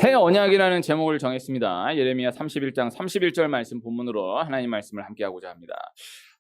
새 언약이라는 제목을 정했습니다. 예레미야 31장 31절 말씀 본문으로 하나님 말씀을 함께 하고자 합니다.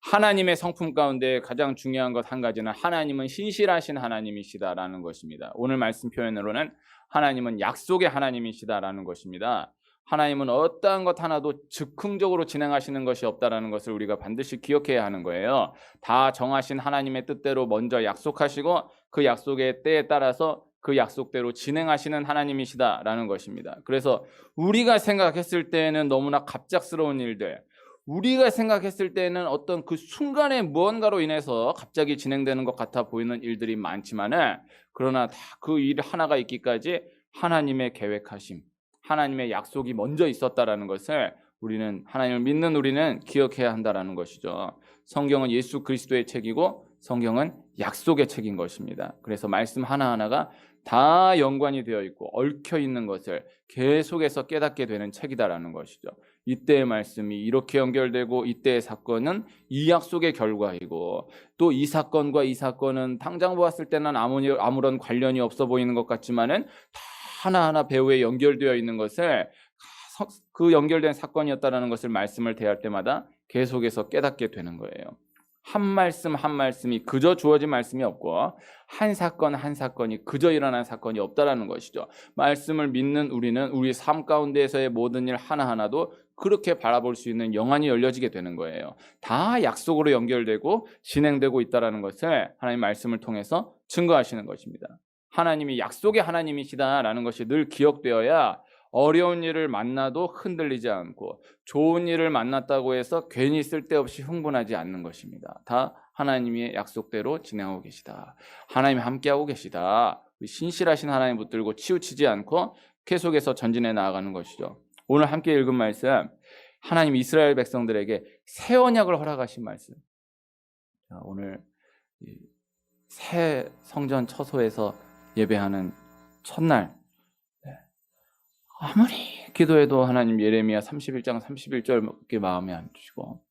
하나님의 성품 가운데 가장 중요한 것 한 가지는 하나님은 신실하신 하나님이시다라는 것입니다. 오늘 말씀 표현으로는 하나님은 약속의 하나님이시다라는 것입니다. 하나님은 어떠한 것 하나도 즉흥적으로 진행하시는 것이 없다라는 것을 우리가 반드시 기억해야 하는 거예요. 다 정하신 하나님의 뜻대로 먼저 약속하시고 그 약속의 때에 따라서 그 약속대로 진행하시는 하나님이시다라는 것입니다. 그래서 우리가 생각했을 때는 너무나 갑작스러운 일들, 우리가 생각했을 때는 어떤 그 순간에 무언가로 인해서 갑자기 진행되는 것 같아 보이는 일들이 많지만은 그러나 다 그 일 하나가 있기까지 하나님의 계획하심, 하나님의 약속이 먼저 있었다라는 것을 우리는 하나님을 믿는 우리는 기억해야 한다라는 것이죠. 성경은 예수 그리스도의 책이고 성경은 약속의 책인 것입니다. 그래서 말씀 하나하나가 다 연관이 되어 있고 얽혀 있는 것을 계속해서 깨닫게 되는 책이다라는 것이죠. 이때의 말씀이 이렇게 연결되고 이때의 사건은 이 약속의 결과이고 또 이 사건과 이 사건은 당장 보았을 때는 아무런 관련이 없어 보이는 것 같지만은 다 하나하나 배후에 연결되어 있는 것을 그 연결된 사건이었다라는 것을 말씀을 대할 때마다 계속해서 깨닫게 되는 거예요. 한 말씀 한 말씀이 그저 주어진 말씀이 없고 한 사건 한 사건이 그저 일어난 사건이 없다라는 것이죠. 말씀을 믿는 우리는 우리 삶 가운데에서의 모든 일 하나하나도 그렇게 바라볼 수 있는 영안이 열려지게 되는 거예요. 다 약속으로 연결되고 진행되고 있다라는 것을 하나님 말씀을 통해서 증거하시는 것입니다. 하나님이 약속의 하나님이시다라는 것이 늘 기억되어야 어려운 일을 만나도 흔들리지 않고 좋은 일을 만났다고 해서 괜히 쓸데없이 흥분하지 않는 것입니다. 다 하나님의 약속대로 진행하고 계시다. 하나님이 함께하고 계시다. 신실하신 하나님 붙들고 치우치지 않고 계속해서 전진해 나아가는 것이죠. 오늘 함께 읽은 말씀, 하나님 이스라엘 백성들에게 새 언약을 허락하신 말씀. 오늘 새 성전 처소에서 예배하는 첫날, 아무리 기도해도 하나님 예레미야 31장 31절밖에 마음에 안 주시고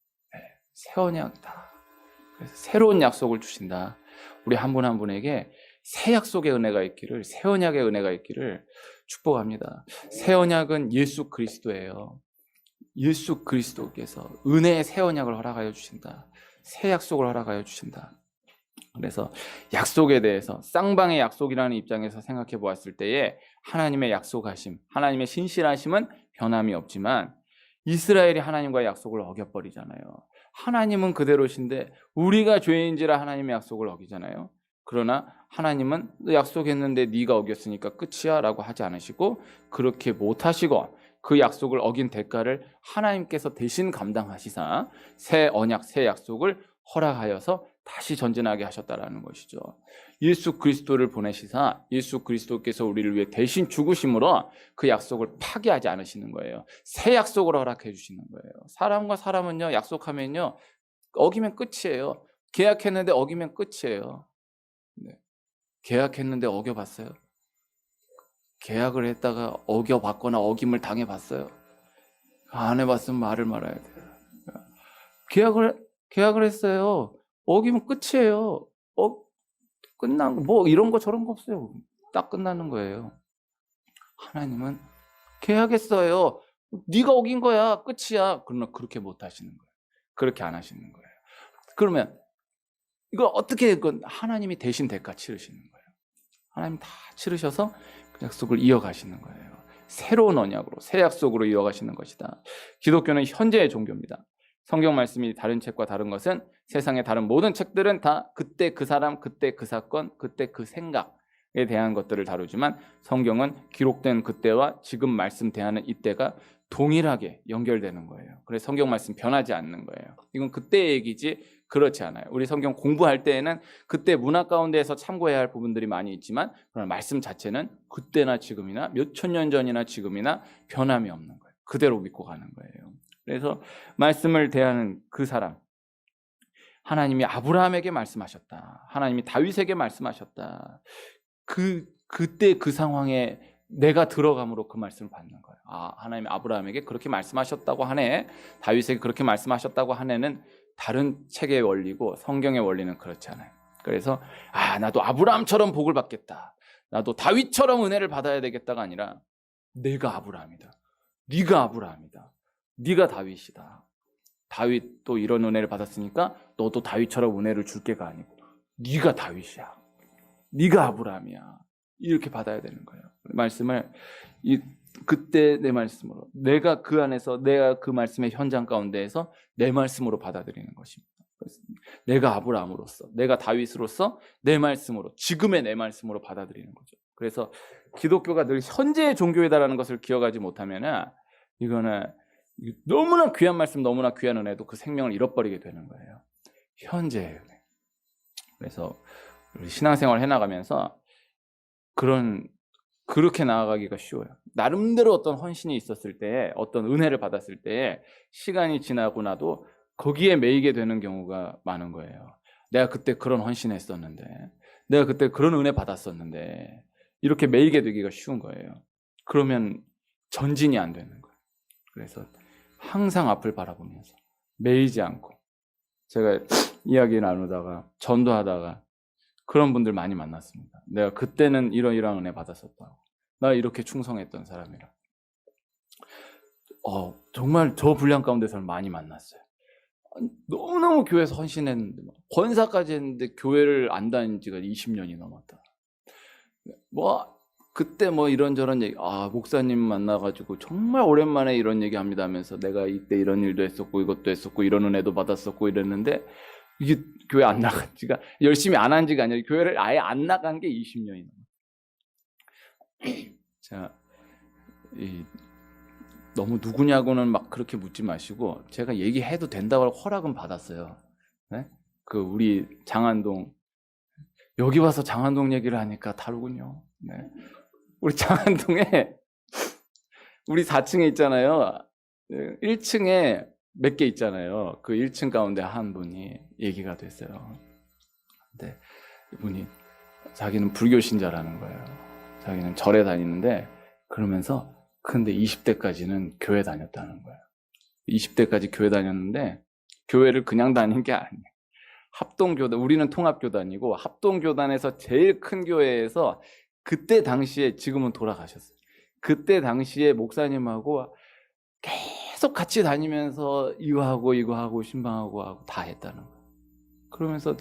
새 언약이다. 그래서 새로운 약속을 주신다. 우리 한 분 한 분에게 새 약속의 은혜가 있기를, 새 언약의 은혜가 있기를 축복합니다. 새 언약은 예수 그리스도예요. 예수 그리스도께서 은혜의 새 언약을 허락하여 주신다. 새 약속을 허락하여 주신다. 그래서 약속에 대해서 쌍방의 약속이라는 입장에서 생각해 보았을 때에 하나님의 약속하심, 하나님의 신실하심은 변함이 없지만 이스라엘이 하나님과의 약속을 어겨버리잖아요. 하나님은 그대로신데 우리가 죄인지라 하나님의 약속을 어기잖아요. 그러나 하나님은 약속했는데 네가 어겼으니까 끝이야 라고 하지 않으시고 그렇게 못하시고 그 약속을 어긴 대가를 하나님께서 대신 감당하시사 새 언약, 새 약속을 허락하여서 다시 전진하게 하셨다라는 것이죠. 예수 그리스도를 보내시사 예수 그리스도께서 우리를 위해 대신 죽으심으로 그 약속을 파기하지 않으시는 거예요. 새 약속을 허락해 주시는 거예요. 사람과 사람은요, 약속하면요 어기면 끝이에요. 계약했는데 어기면 끝이에요. 네. 계약했는데 어겨봤어요? 계약을 했다가 어겨봤거나 어김을 당해봤어요? 안 해봤으면 말을 말아야 돼요. 계약을 했어요. 어기면 끝이에요. 끝난 거, 뭐 이런 거 저런 거 없어요. 딱 끝나는 거예요. 하나님은 계약했어요. 네가 어긴 거야. 끝이야. 그러나 그렇게 못 하시는 거예요. 그렇게 안 하시는 거예요. 그러면 이거 어떻게 하나님이 대신 대가 치르시는 거예요. 하나님 다 치르셔서 그 약속을 이어가시는 거예요. 새로운 언약으로, 새 약속으로 이어가시는 것이다. 기독교는 현재의 종교입니다. 성경 말씀이 다른 책과 다른 것은 세상의 다른 모든 책들은 다 그때 그 사람, 그때 그 사건, 그때 그 생각에 대한 것들을 다루지만 성경은 기록된 그때와 지금 말씀 대하는 이때가 동일하게 연결되는 거예요. 그래서 성경 말씀 변하지 않는 거예요. 이건 그때의 얘기지 그렇지 않아요. 우리 성경 공부할 때에는 그때 문화 가운데에서 참고해야 할 부분들이 많이 있지만 그러나 말씀 자체는 그때나 지금이나 몇천 년 전이나 지금이나 변함이 없는 거예요. 그대로 믿고 가는 거예요. 그래서 말씀을 대하는 그 사람, 하나님이 아브라함에게 말씀하셨다. 하나님이 다윗에게 말씀하셨다. 그때 그 상황에 내가 들어감으로 그 말씀을 받는 거예요. 하나님이 아브라함에게 그렇게 말씀하셨다고 하네. 다윗에게 그렇게 말씀하셨다고 하네는 다른 책의 원리고 성경의 원리는 그렇지 않아요. 그래서 나도 아브라함처럼 복을 받겠다. 나도 다윗처럼 은혜를 받아야 되겠다가 아니라 내가 아브라함이다. 네가 아브라함이다. 네가 다윗이다. 다윗도 이런 은혜를 받았으니까 너도 다윗처럼 은혜를 줄 게가 아니고 네가 다윗이야. 네가 아브라함이야. 이렇게 받아야 되는 거예요. 말씀을 그때 내 말씀으로 내가 그 안에서 내가 그 말씀의 현장 가운데에서 내 말씀으로 받아들이는 것입니다. 내가 아브라함으로서 내가 다윗으로서 내 말씀으로 지금의 내 말씀으로 받아들이는 거죠. 그래서 기독교가 늘 현재의 종교이다라는 것을 기억하지 못하면은 이거는 너무나 귀한 말씀, 너무나 귀한 은혜도 그 생명을 잃어버리게 되는 거예요. 현재의 은혜. 그래서 우리 신앙생활 해나가면서 그렇게 나아가기가 쉬워요. 나름대로 어떤 헌신이 있었을 때, 어떤 은혜를 받았을 때 시간이 지나고 나도 거기에 매이게 되는 경우가 많은 거예요. 내가 그때 그런 헌신했었는데, 내가 그때 그런 은혜 받았었는데 이렇게 매이게 되기가 쉬운 거예요. 그러면 전진이 안 되는 거예요. 그래서 항상 앞을 바라보면서 매이지 않고, 제가 이야기 나누다가 전도하다가 그런 분들 많이 만났습니다. 내가 그때는 이런 은혜 받았었다고, 나 이렇게 충성했던 사람이라. 정말 저 분량 가운데서는 많이 만났어요. 너무너무 교회에서 헌신했는데 권사까지 했는데 교회를 안 다닌 지가 20년이 넘었다. 그때 이런저런 얘기, 목사님 만나가지고 정말 오랜만에 이런 얘기 합니다 하면서 내가 이때 이런 일도 했었고 이것도 했었고 이런 은혜도 받았었고 이랬는데, 이게 교회 안 나간 지가, 열심히 안 한 지가 아니라 교회를 아예 안 나간 게 20년이 넘었어요. 자, 너무 누구냐고는 막 그렇게 묻지 마시고, 제가 얘기해도 된다고 허락은 받았어요. 네? 우리 장안동, 여기 와서 장안동 얘기를 하니까 다르군요. 네. 우리 장안동에 우리 4층에 있잖아요. 1층에 몇 개 있잖아요. 그 1층 가운데 한 분이 얘기가 됐어요. 근데 이분이 자기는 불교 신자라는 거예요. 자기는 절에 다니는데, 그러면서 근데 20대까지는 교회 다녔다는 거예요. 20대까지 교회 다녔는데 교회를 그냥 다닌 게 아니에요. 합동교단, 우리는 통합교단이고 합동교단에서 제일 큰 교회에서 그때 당시에, 지금은 돌아가셨어요. 그때 당시에 목사님하고 계속 같이 다니면서 이거 하고 신방하고 하고 다 했다는 거예요. 그러면서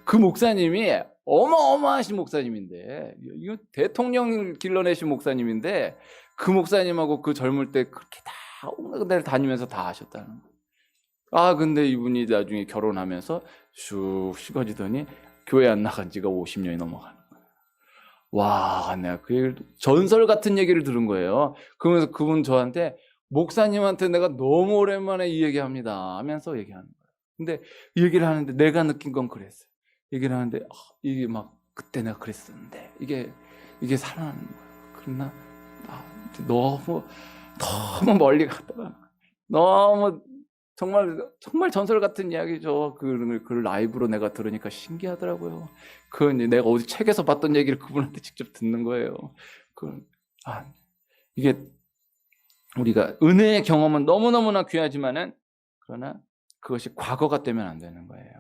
그 목사님이 어마어마하신 목사님인데, 이거 대통령을 길러내신 목사님인데, 그 목사님하고 그 젊을 때 그렇게 다 온갖 데를 다니면서 다 하셨다는 거예요. 근데 이분이 나중에 결혼하면서 슉 식어지더니 교회 안 나간 지가 50년이 넘어가는 거예요. 와, 내가 그 전설 같은 얘기를 들은 거예요. 그러면서 그분 저한테, 목사님한테 내가 너무 오랜만에 이 얘기합니다 하면서 얘기하는 거예요. 근데 이 얘기를 하는데 내가 느낀 건 그랬어요. 얘기를 하는데 이게 막 그때 내가 그랬었는데 이게 살아나는 거예요. 그러나 너무 멀리 갔다가, 너무 정말 전설 같은 이야기죠. 그 라이브로 내가 들으니까 신기하더라고요. 내가 어디 책에서 봤던 얘기를 그분한테 직접 듣는 거예요. 이게 우리가 은혜의 경험은 너무너무나 귀하지만은, 그러나 그것이 과거가 되면 안 되는 거예요.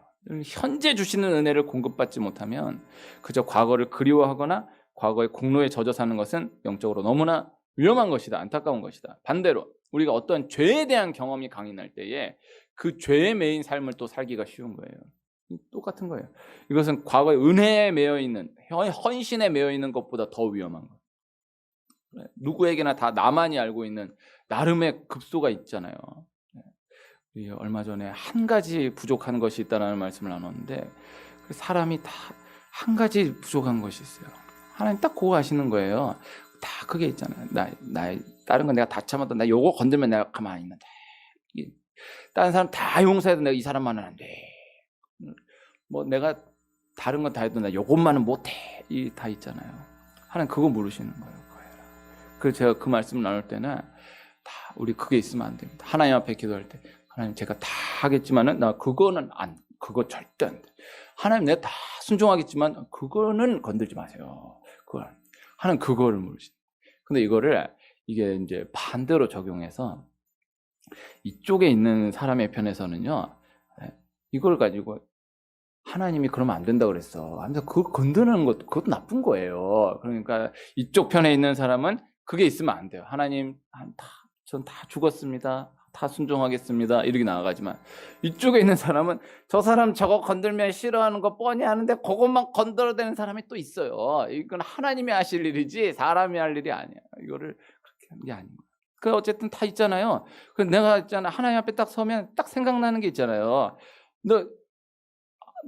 현재 주시는 은혜를 공급받지 못하면 그저 과거를 그리워하거나 과거의 공로에 젖어 사는 것은 영적으로 너무나 위험한 것이다, 안타까운 것이다. 반대로 우리가 어떤 죄에 대한 경험이 강인할 때에 그 죄에 매인 삶을 또 살기가 쉬운 거예요. 똑같은 거예요. 이것은 과거의 은혜에 매여 있는, 헌신에 매여 있는 것보다 더 위험한 거예요. 누구에게나 다 나만이 알고 있는 나름의 급소가 있잖아요. 얼마 전에 한 가지 부족한 것이 있다는 말씀을 나눴는데, 사람이 다 한 가지 부족한 것이 있어요. 하나님 딱 그거 아시는 거예요. 다 그게 있잖아요. 다른 건 내가 다 참아도 나 요거 건들면 내가 가만히 있는데, 다른 사람 다 용서해도 내가 이 사람만은 안 돼. 내가 다른 건 다 해도 나 요것만은 못해. 다 있잖아요. 하나님 그거 모르시는 거예요. 그래서 제가 그 말씀을 나눌 때는 다 우리 그게 있으면 안 됩니다. 하나님 앞에 기도할 때, 하나님 제가 다 하겠지만은 그거 절대 안 돼. 하나님 내가 다 순종하겠지만 그거는 건들지 마세요. 하나님 그거를 모르시는. 근데 이게 이제 반대로 적용해서 이쪽에 있는 사람의 편에서는요, 이걸 가지고 하나님이 그러면 안 된다고 그랬어 하면서 그걸 건드는 것도, 그것도 나쁜 거예요. 그러니까 이쪽 편에 있는 사람은 그게 있으면 안 돼요. 하나님, 전 다 죽었습니다. 다 순종하겠습니다. 이렇게 나아가지만 이쪽에 있는 사람은 저 사람 저거 건들면 싫어하는 거 뻔히 아는데 그것만 건드려대는 사람이 또 있어요. 이건 하나님이 하실 일이지 사람이 할 일이 아니야. 이거를 그렇게 하는 게 아닌 거야. 그 어쨌든 다 있잖아요. 그 내가 있잖아 하나님 앞에 딱 서면 딱 생각나는 게 있잖아요. 나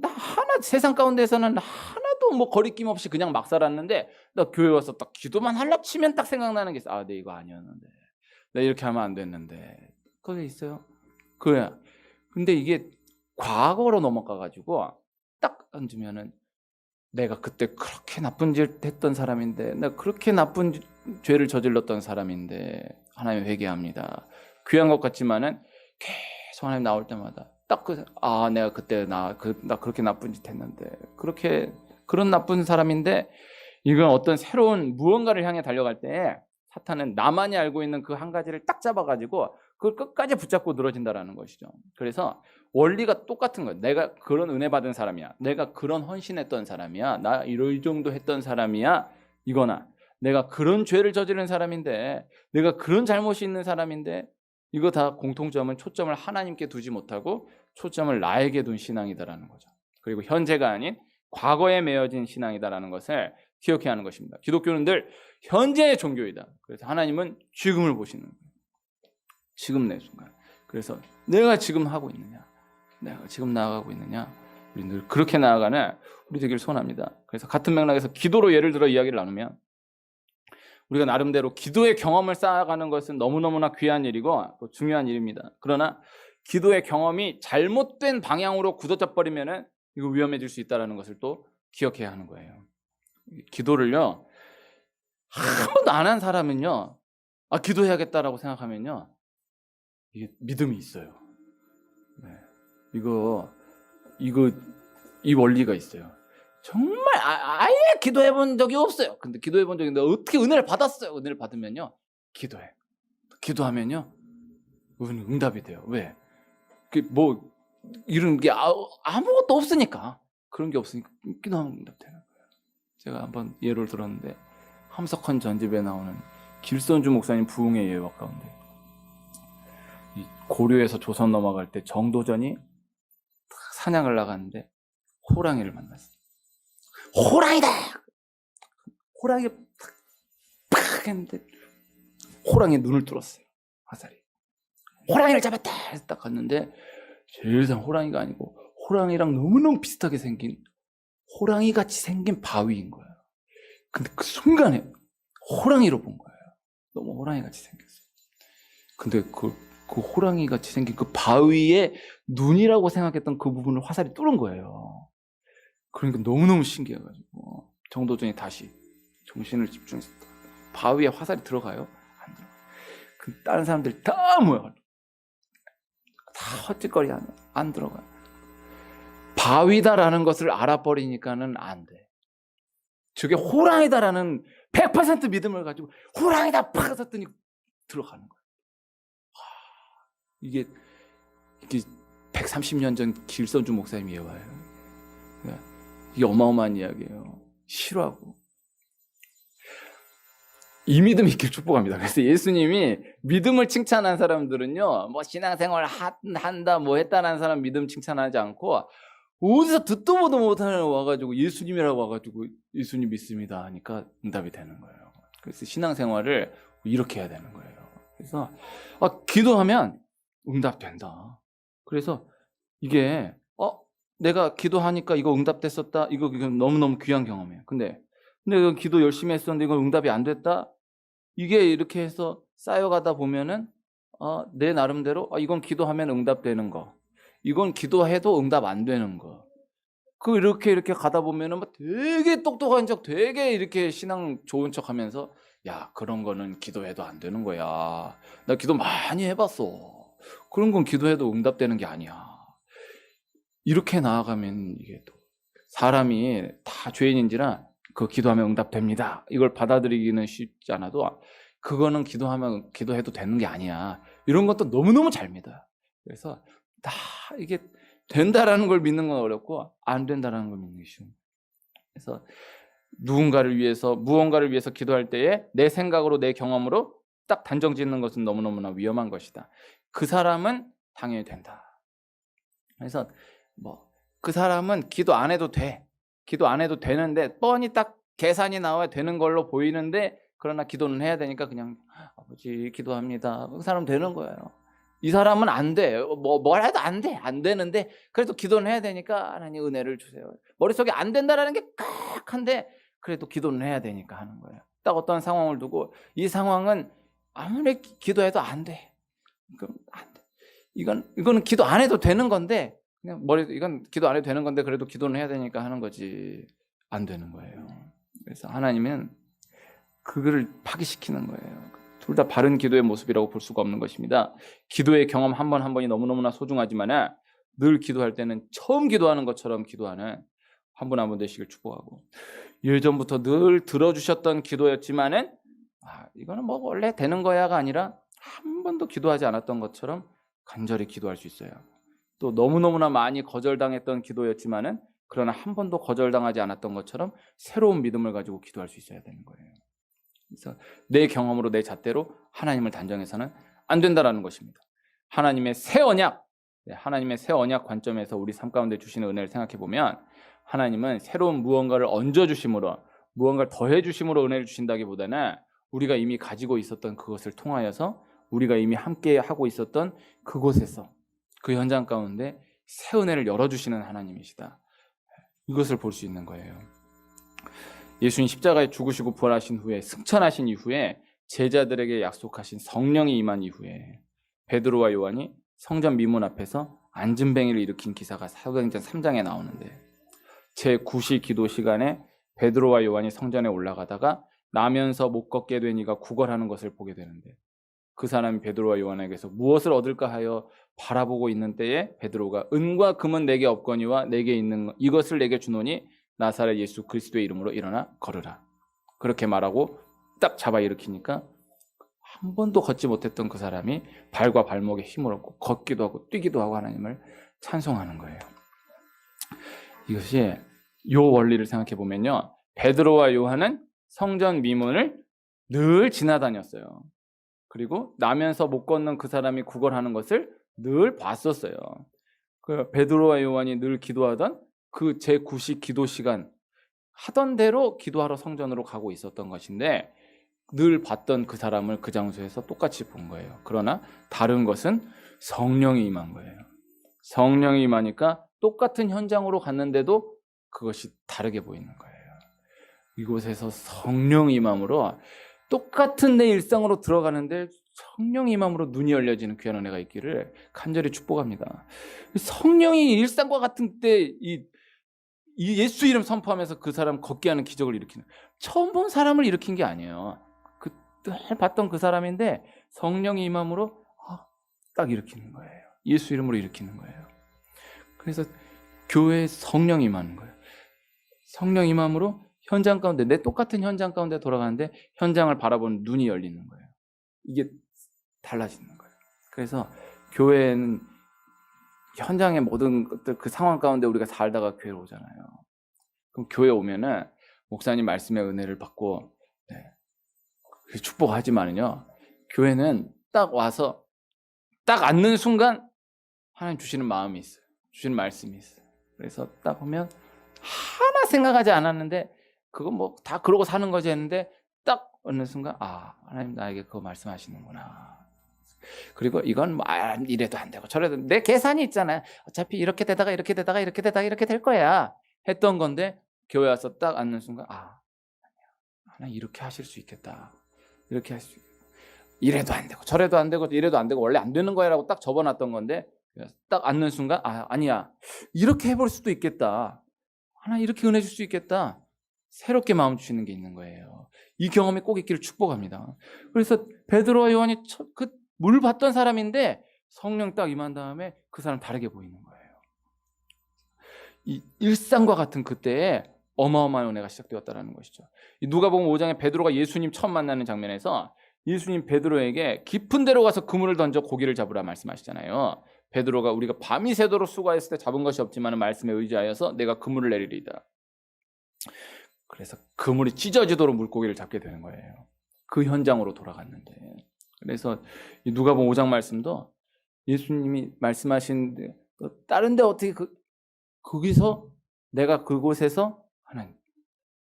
하나 세상 가운데서는 하나도 뭐 거리낌 없이 그냥 막 살았는데 나 교회 와서 딱 기도만 하려 치면 딱 생각나는 게 있어. 아, 내 이거 아니었는데. 나 이렇게 하면 안 됐는데. 그게 있어요. 그래. 근데 이게 과거로 넘어가 가지고 딱 앉으면은 내가 그때 그렇게 나쁜 짓 했던 사람인데, 내가 그렇게 나쁜 죄를 저질렀던 사람인데 하나님 회개합니다. 귀한 것 같지만은 계속 하나님 나올 때마다 딱 내가 그때 나 그렇게 나쁜 짓 했는데, 그런 나쁜 사람인데, 이건 어떤 새로운 무언가를 향해 달려갈 때 사탄은 나만이 알고 있는 그 한 가지를 딱 잡아가지고 그걸 끝까지 붙잡고 늘어진다라는 것이죠. 그래서 원리가 똑같은 거예요. 내가 그런 은혜 받은 사람이야. 내가 그런 헌신했던 사람이야. 나 이 정도 했던 사람이야. 이거나 내가 그런 죄를 저지른 사람인데, 내가 그런 잘못이 있는 사람인데, 이거 다 공통점은 초점을 하나님께 두지 못하고 초점을 나에게 둔 신앙이다라는 거죠. 그리고 현재가 아닌 과거에 매어진 신앙이다라는 것을 기억해야 하는 것입니다. 기독교는 늘 현재의 종교이다. 그래서 하나님은 지금을 보시는 거예요. 지금 내 순간. 그래서 내가 지금 하고 있느냐, 내가 지금 나아가고 있느냐, 우리 늘 그렇게 나아가는 우리 되길 소원합니다. 그래서 같은 맥락에서 기도로 예를 들어 이야기를 나누면, 우리가 나름대로 기도의 경험을 쌓아가는 것은 너무너무나 귀한 일이고 또 중요한 일입니다. 그러나 기도의 경험이 잘못된 방향으로 굳어져 버리면은 이거 위험해질 수 있다는 것을 또 기억해야 하는 거예요. 기도를요, 한 번도 안 한 사람은요, 기도해야겠다라고 생각하면요, 이게 믿음이 있어요. 네. 이 원리가 있어요. 정말 아예 기도해 본 적이 없어요. 근데 기도해 본 적이 있는데 어떻게 은혜를 받았어요? 은혜를 받으면요, 기도하면요, 응답이 돼요. 왜? 뭐 이런 게 아무것도 없으니까, 그런 게 없으니까 기도하면 응답되는 거예요. 제가 한번 예를 들었는데, 함석헌 전집에 나오는 길선주 목사님 부흥의 예화 가운데, 이 고려에서 조선 넘어갈 때 정도전이 사냥을 나갔는데 호랑이를 만났어요. 호랑이다! 호랑이가 팍 했는데 호랑이 눈을 뚫었어요. 화살이. 호랑이를 잡았다! 해서 딱 갔는데 세상 호랑이가 아니고 호랑이랑 너무너무 비슷하게 생긴 호랑이같이 생긴 바위인 거예요. 근데 그 순간에 호랑이로 본 거예요. 너무 호랑이같이 생겼어요. 근데 그 호랑이같이 생긴 그 바위의 눈이라고 생각했던 그 부분을 화살이 뚫은 거예요. 그러니까 너무너무 신기해가지고 정도전이 다시 정신을 집중해서 바위에 화살이 들어가요? 안 들어가요. 그 다른 사람들이 다 모여가지고 다 헛짓거리 안 들어가요. 바위다라는 것을 알아버리니까는 안 돼. 저게 호랑이다라는 100% 믿음을 가지고 호랑이다 팍 했더니 들어가는 거예요. 이게 130년 전 길선주 목사님 예화예요. 이게 어마어마한 이야기예요. 실화고. 이 믿음이 있길 축복합니다. 그래서 예수님이 믿음을 칭찬한 사람들은요, 뭐 신앙생활 한다 뭐 했다는 사람 믿음 칭찬하지 않고, 어디서 듣도 보도 못하는 와가지고 예수님이라고 와가지고 예수님 믿습니다 하니까 응답이 되는 거예요. 그래서 신앙생활을 이렇게 해야 되는 거예요. 그래서 기도하면 응답된다. 그래서 이게 내가 기도하니까 이거 응답됐었다. 이거 너무너무 귀한 경험이에요. 근데 이거 기도 열심히 했었는데 이거 응답이 안 됐다. 이게 이렇게 해서 쌓여가다 보면은 내 나름대로 이건 기도하면 응답되는 거, 이건 기도해도 응답 안 되는 거. 이렇게 가다 보면은 되게 똑똑한 척, 되게 이렇게 신앙 좋은 척 하면서, 야, 그런 거는 기도해도 안 되는 거야. 나 기도 많이 해봤어. 그런 건 기도해도 응답되는 게 아니야. 이렇게 나아가면 이게 또 사람이 다 죄인인지라 기도하면 응답됩니다. 이걸 받아들이기는 쉽지 않아도 그거는 기도해도 되는 게 아니야. 이런 것도 너무너무 잘 믿어요. 그래서 다 이게 된다라는 걸 믿는 건 어렵고 안 된다라는 걸 믿는 게 쉬운. 그래서 누군가를 위해서 무언가를 위해서 기도할 때에 내 생각으로 내 경험으로 딱 단정 짓는 것은 너무너무나 위험한 것이다. 그 사람은 당연히 된다. 그래서 그 사람은 기도 안 해도 돼. 기도 안 해도 되는데 뻔히 딱 계산이 나와야 되는 걸로 보이는데 그러나 기도는 해야 되니까 그냥 아버지 기도합니다. 그 사람 되는 거예요. 이 사람은 안 돼. 뭘 해도 안 돼. 안 되는데 그래도 기도는 해야 되니까 하나님 은혜를 주세요. 머릿속에 안 된다라는 게 깍한데 그래도 기도는 해야 되니까 하는 거예요. 딱 어떤 상황을 두고 이 상황은 아무리 기도해도 안 돼. 그럼 안 돼. 이거는 기도 안 해도 되는 건데 그냥 이건 기도 안 해도 되는 건데 그래도 기도는 해야 되니까 하는 거지. 안 되는 거예요. 그래서 하나님은 그거를 파기시키는 거예요. 둘 다 바른 기도의 모습이라고 볼 수가 없는 것입니다. 기도의 경험 한 번 한 번이 너무너무나 소중하지만 늘 기도할 때는 처음 기도하는 것처럼 기도하는 한 분 한 분 되시길 축복하고, 예전부터 늘 들어주셨던 기도였지만은 이거는 원래 되는 거야가 아니라 한 번도 기도하지 않았던 것처럼 간절히 기도할 수 있어요. 또 너무너무나 많이 거절당했던 기도였지만은 그러나 한 번도 거절당하지 않았던 것처럼 새로운 믿음을 가지고 기도할 수 있어야 되는 거예요. 그래서 내 경험으로 내 잣대로 하나님을 단정해서는 안 된다라는 것입니다. 하나님의 새 언약, 하나님의 새 언약 관점에서 우리 삶 가운데 주시는 은혜를 생각해 보면 하나님은 새로운 무언가를 얹어주심으로, 무언가를 더해주심으로 은혜를 주신다기보다는 우리가 이미 가지고 있었던 그것을 통하여서 우리가 이미 함께 하고 있었던 그곳에서 그 현장 가운데 새 은혜를 열어주시는 하나님이시다. 이것을 볼 수 있는 거예요. 예수님 십자가에 죽으시고 부활하신 후에, 승천하신 이후에 제자들에게 약속하신 성령이 임한 이후에 베드로와 요한이 성전 미문 앞에서 앉은뱅이를 일으킨 기사가 사도행전 3장에 나오는데, 제9시 기도 시간에 베드로와 요한이 성전에 올라가다가 나면서 못 걷게 된 이가 구걸하는 것을 보게 되는데, 그 사람이 베드로와 요한에게서 무엇을 얻을까 하여 바라보고 있는 때에 베드로가 은과 금은 내게 없거니와 내게 있는 이것을 내게 주노니 나사렛 예수 그리스도의 이름으로 일어나 걸으라. 그렇게 말하고 딱 잡아 일으키니까 한 번도 걷지 못했던 그 사람이 발과 발목에 힘을 얻고 걷기도 하고 뛰기도 하고 하나님을 찬송하는 거예요. 이것이 요 원리를 생각해 보면요, 베드로와 요한은 성전 미문을 늘 지나다녔어요. 그리고 나면서 못 걷는 그 사람이 구걸하는 것을 늘 봤었어요. 그 베드로와 요한이 늘 기도하던 그 제9시 기도 시간 하던 대로 기도하러 성전으로 가고 있었던 것인데 늘 봤던 그 사람을 그 장소에서 똑같이 본 거예요. 그러나 다른 것은 성령이 임한 거예요. 성령이 임하니까 똑같은 현장으로 갔는데도 그것이 다르게 보이는 거예요. 이곳에서 성령이 임함으로 똑같은 내 일상으로 들어가는데 성령이 임함으로 눈이 열려지는 귀한 은혜가 있기를 간절히 축복합니다. 성령이 일상과 같은 때 이 예수 이름 선포하면서 그 사람 걷게 하는 기적을 일으키는, 처음 본 사람을 일으킨 게 아니에요. 그때 봤던 그 사람인데 성령이 임함으로 딱 일으키는 거예요. 예수 이름으로 일으키는 거예요. 그래서 교회에 성령이 임하는 거예요. 성령 임함으로 현장 가운데, 내 똑같은 현장 가운데 돌아가는데 현장을 바라보는 눈이 열리는 거예요. 이게 달라지는 거예요. 그래서 교회는 현장의 모든 것들, 그 상황 가운데 우리가 살다가 교회에 오잖아요. 그럼 교회 오면은 목사님 말씀의 은혜를 받고 축복하지만은요, 교회는 딱 와서 딱 앉는 순간 하나님 주시는 마음이 있어요. 주시는 말씀이 있어요. 그래서 딱 보면 하나 생각하지 않았는데 그건 다 그러고 사는 거지 했는데 딱 어느 순간 하나님 나에게 그거 말씀하시는구나. 그리고 이건 이래도 안 되고 저래도 내 계산이 있잖아요. 어차피 이렇게 되다가 이렇게 되다가 이렇게 되다가 이렇게 될 거야 했던 건데 교회 와서 딱 앉는 순간 하나님 이렇게 하실 수 있겠다. 이렇게 할 수 있겠다. 이래도 안 되고 저래도 안 되고 이래도 안 되고 원래 안 되는 거야라고 딱 접어놨던 건데 딱 앉는 순간 아니야, 이렇게 해볼 수도 있겠다. 하나님 이렇게 은혜 줄 수 있겠다. 새롭게 마음 주시는 게 있는 거예요. 이 경험이 꼭 있기를 축복합니다. 그래서 베드로와 요한이 그 물 받던 사람인데 성령 딱 임한 다음에 그 사람 다르게 보이는 거예요. 이 일상과 같은 그때에 어마어마한 은혜가 시작되었다는 것이죠. 누가복음 5장에 베드로가 예수님 처음 만나는 장면에서 예수님 베드로에게 깊은 데로 가서 그물을 던져 고기를 잡으라 말씀하시잖아요. 베드로가 우리가 밤이 새도록 수고했을 때 잡은 것이 없지만 말씀에 의지하여서 내가 그물을 내리리이다. 그래서 그물이 찢어지도록 물고기를 잡게 되는 거예요. 그 현장으로 돌아갔는데. 그래서 누가복음 5장 말씀도 예수님이 말씀하시는데 다른 데 어떻게 거기서 내가 그곳에서 하나님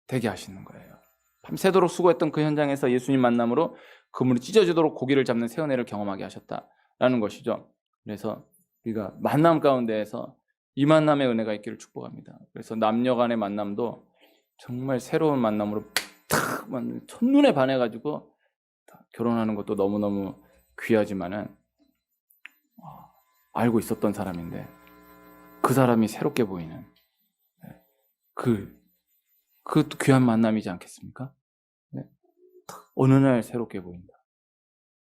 되게 하시는 거예요. 밤새도록 수고했던 그 현장에서 예수님 만남으로 그물이 찢어지도록 고기를 잡는 새 은혜를 경험하게 하셨다라는 것이죠. 그래서 우리가 만남 가운데에서 이 만남의 은혜가 있기를 축복합니다. 그래서 남녀 간의 만남도 정말 새로운 만남으로 탁 첫눈에 반해가지고 결혼하는 것도 너무너무 귀하지만은 알고 있었던 사람인데 그 사람이 새롭게 보이는 그 귀한 만남이지 않겠습니까? 네. 어느 날 새롭게 보인다.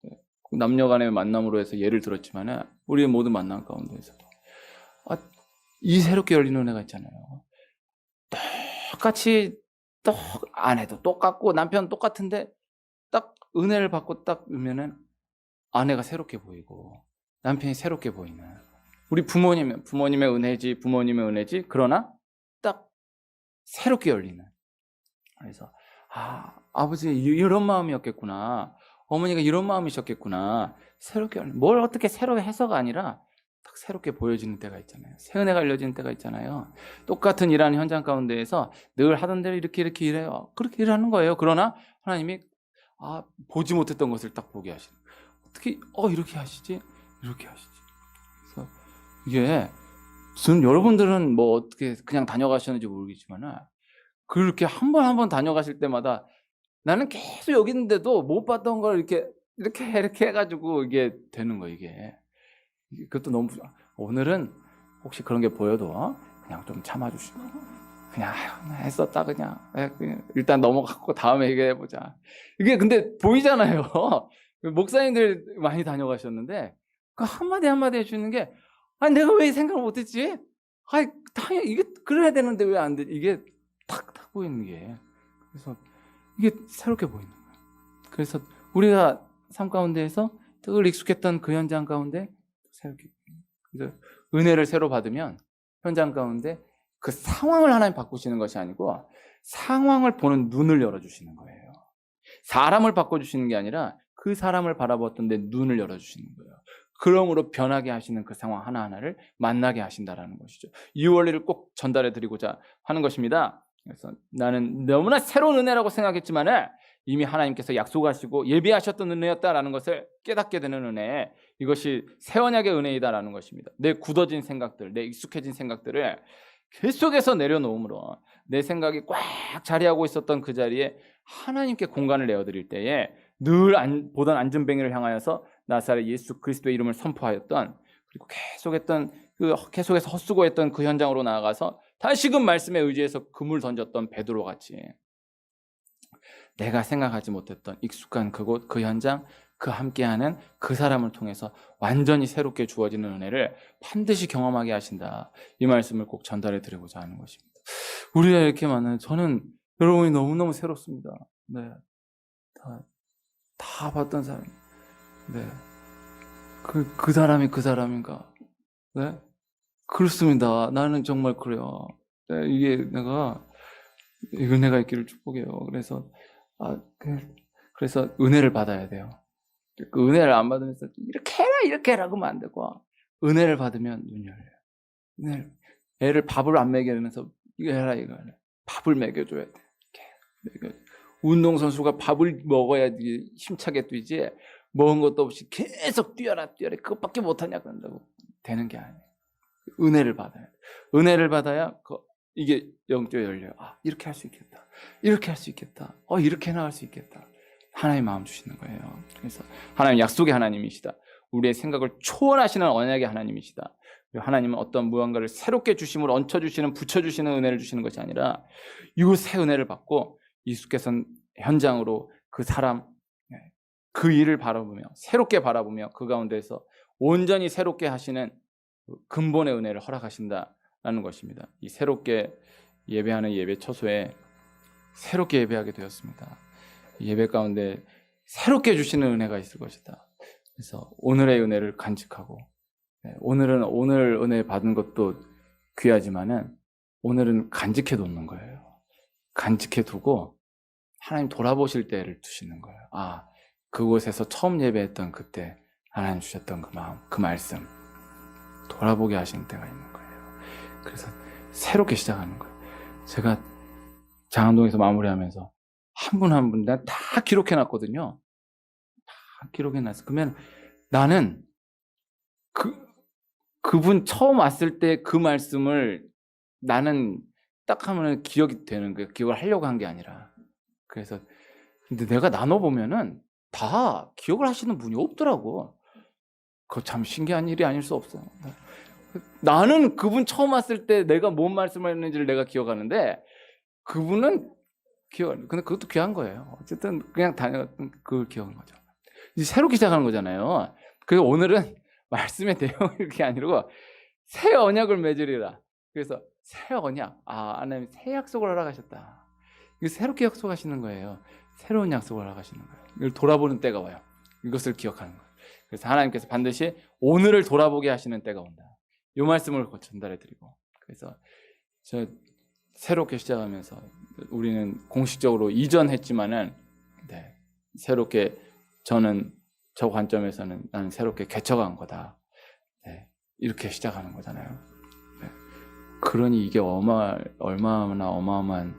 네. 남녀 간의 만남으로 해서 예를 들었지만은 우리의 모든 만남 가운데에서도 이 새롭게 열리는 은혜가 있잖아요. 똑같이 아내도 똑같고 남편 똑같은데 딱 은혜를 받고 딱 으면은 아내가 새롭게 보이고 남편이 새롭게 보이는 우리 부모님의 은혜지 그러나 딱 새롭게 열리는. 그래서 아버지 이런 마음이었겠구나, 어머니가 이런 마음이셨겠구나, 새롭게 열리는, 뭘 어떻게 새로 해서가 아니라 딱 새롭게 보여지는 때가 있잖아요. 새 은혜가 열려지는 때가 있잖아요. 똑같은 일하는 현장 가운데에서 늘 하던 대로 이렇게 일해요. 그렇게 일하는 거예요. 그러나 하나님이 보지 못했던 것을 딱 보게 하시는. 어떻게 이렇게 하시지? 이렇게 하시지. 그래서 이게 무슨 여러분들은 뭐 어떻게 그냥 다녀가셨는지 모르겠지만 그렇게 한 번 다녀가실 때마다 나는 계속 여기 있는데도 못 봤던 걸 이렇게 해가지고 이게 되는 거예요. 이게 그것도 너무 오늘은 혹시 그런 게 보여도 그냥 좀 참아주시고 그냥 했었다 그냥 일단 넘어가고 다음에 얘기해보자. 이게 근데 보이잖아요. 목사님들 많이 다녀가셨는데 그 한마디 해주는 게 내가 왜 생각을 못했지? 당연히 이게 그래야 되는데 왜 안 되지? 이게 탁 보이는 게. 그래서 이게 새롭게 보이는 거예요. 그래서 우리가 삶 가운데에서 늘 익숙했던 그 현장 가운데 새롭게, 그래서 은혜를 새로 받으면 현장 가운데 그 상황을 하나님 바꾸시는 것이 아니고 상황을 보는 눈을 열어주시는 거예요. 사람을 바꿔주시는 게 아니라 그 사람을 바라보았던 데 눈을 열어주시는 거예요. 그러므로 변하게 하시는 그 상황 하나하나를 만나게 하신다라는 것이죠. 이 원리를 꼭 전달해 드리고자 하는 것입니다. 그래서 나는 너무나 새로운 은혜라고 생각했지만 이미 하나님께서 약속하시고 예비하셨던 은혜였다라는 것을 깨닫게 되는 은혜, 이것이 새 언약의 은혜이다라는 것입니다. 내 굳어진 생각들, 내 익숙해진 생각들을 계속해서 내려놓음으로 내 생각이 꽉 자리하고 있었던 그 자리에 하나님께 공간을 내어드릴 때에 늘 보던 안전뱅이를 향하여서 나사렛 예수 그리스도의 이름을 선포하였던, 그리고 계속해서 헛수고했던 그 현장으로 나아가서 다시금 말씀에 의지해서 그물 던졌던 베드로 같이 내가 생각하지 못했던 익숙한 그곳, 그 현장, 그 함께하는 그 사람을 통해서 완전히 새롭게 주어지는 은혜를 반드시 경험하게 하신다. 이 말씀을 꼭 전달해 드리고자 하는 것입니다. 우리가 이렇게 많은, 저는 여러분이 너무너무 새롭습니다. 네, 다 봤던 사람. 네, 그 사람이 그 사람인가? 네, 그렇습니다. 나는 정말 그래요. 네, 이게 내가 은혜가 있기를 축복해요. 그래서 그래서 은혜를 받아야 돼요. 그 은혜를 안 받으면서 이렇게 해라 그러면 안 되고, 은혜를 받으면 눈 열려요. 애를 밥을 안 먹이면서 이거 해라. 밥을 먹여줘야 돼. 운동선수가 밥을 먹어야지 힘차게 뛰지, 먹은 것도 없이 계속 뛰어라 그것밖에 못하냐 그런다고 되는 게 아니에요. 은혜를 받아야 돼. 은혜를 받아야 이게 영적으로 열려요. 이렇게 할 수 있겠다. 이렇게 할 수 있겠다. 이렇게 나갈 수 있겠다. 하나님 마음 주시는 거예요. 그래서 하나님 약속의 하나님이시다. 우리의 생각을 초월하시는 언약의 하나님이시다. 하나님은 어떤 무언가를 새롭게 주심으로 얹혀주시는, 붙여주시는 은혜를 주시는 것이 아니라 이 새 은혜를 받고 익숙해선 현장으로 그 사람, 그 일을 바라보며 새롭게 바라보며 그 가운데서 온전히 새롭게 하시는 근본의 은혜를 허락하신다라는 것입니다. 이 새롭게 예배하는 예배 처소에 새롭게 예배하게 되었습니다. 예배 가운데 새롭게 주시는 은혜가 있을 것이다. 그래서 오늘의 은혜를 간직하고, 오늘은 오늘 은혜 받은 것도 귀하지만은 오늘은 간직해 놓는 거예요. 간직해 두고 하나님 돌아보실 때를 두시는 거예요. 아, 그곳에서 처음 예배했던 그때 하나님 주셨던 그 마음, 그 말씀 돌아보게 하시는 때가 있는 거예요. 그래서 새롭게 시작하는 거예요. 제가 장안동에서 마무리하면서 한 분 한 분 다 기록해놨거든요. 다 기록해놨어. 그러면 나는 그분 처음 왔을 때 그 말씀을 나는 딱 하면 기억이 되는 거예요. 기억을 하려고 한 게 아니라. 그래서 근데 내가 나눠보면은 다 기억을 하시는 분이 없더라고. 그거 참 신기한 일이 아닐 수 없어요. 나는 그분 처음 왔을 때 내가 뭔 말씀을 했는지를 내가 기억하는데 그분은 근데 그것도 귀한 거예요. 어쨌든 그냥 다녔던 그걸 기억하는 거죠. 이제 새롭게 시작하는 거잖아요. 그래서 오늘은 말씀의 내용이 그게 아니고 새 언약을 맺으리라. 그래서 새 언약, 하나님 새 약속을 하러 가셨다. 이거 새롭게 약속하시는 거예요. 새로운 약속을 하러 가시는 거예요. 이걸 돌아보는 때가 와요. 이것을 기억하는 거예요. 그래서 하나님께서 반드시 오늘을 돌아보게 하시는 때가 온다. 이 말씀을 전달해 드리고, 그래서 저 새롭게 시작하면서 우리는 공식적으로 이전했지만은 새롭게 저는 저 관점에서는 나는 새롭게 개척한 거다. 이렇게 시작하는 거잖아요. 그러니 이게 얼마나 어마어마한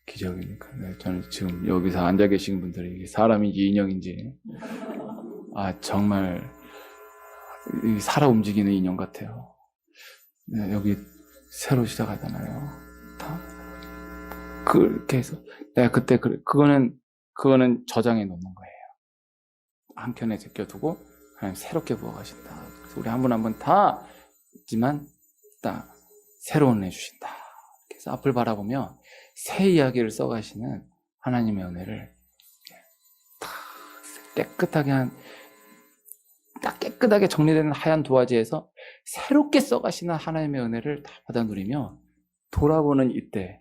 기적입니까? 저는 지금 여기서 앉아 계신 분들이 이게 사람인지 인형인지 정말 살아 움직이는 인형 같아요. 여기 새로 시작하잖아요. 다 그렇게 해서 내가 그때 그거는 저장해 놓는 거예요. 한켠에 제껴두고 하나님 새롭게 부어가신다. 그래서 우리 한 분 한 분 다 있지만 딱 새로운 은혜 주신다. 그래서 앞을 바라보며 새 이야기를 써가시는 하나님의 은혜를 다 깨끗하게 정리되는 하얀 도화지에서 새롭게 써가시는 하나님의 은혜를 다 받아 누리며 돌아보는 이때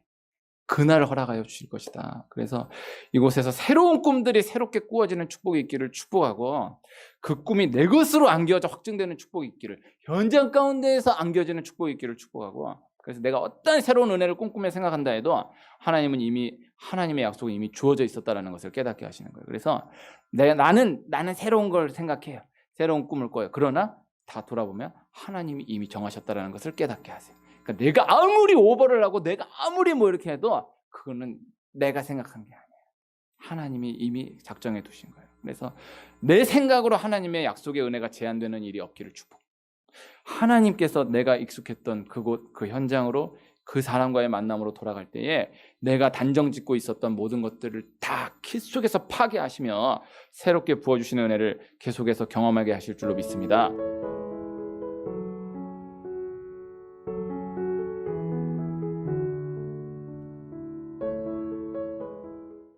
그날 허락하여 주실 것이다. 그래서 이곳에서 새로운 꿈들이 새롭게 꾸어지는 축복이 있기를 축복하고 그 꿈이 내 것으로 안겨져 확증되는 축복이 있기를, 현장 가운데에서 안겨지는 축복이 있기를 축복하고, 그래서 내가 어떤 새로운 은혜를 꿈꾸며 생각한다 해도 하나님은 이미 하나님의 약속이 이미 주어져 있었다는 것을 깨닫게 하시는 거예요. 그래서 나는 새로운 걸 생각해요. 새로운 꿈을 꿔요. 그러나 다 돌아보면 하나님이 이미 정하셨다는 것을 깨닫게 하세요. 그러니까 내가 아무리 오버를 하고 내가 아무리 뭐 이렇게 해도 그거는 내가 생각한 게 아니에요. 하나님이 이미 작정해 두신 거예요. 그래서 내 생각으로 하나님의 약속의 은혜가 제한되는 일이 없기를 축복. 하나님께서 내가 익숙했던 그곳, 그 현장으로 그 사람과의 만남으로 돌아갈 때에 내가 단정 짓고 있었던 모든 것들을 다 키 속에서 파괴하시며 새롭게 부어주시는 은혜를 계속해서 경험하게 하실 줄로 믿습니다.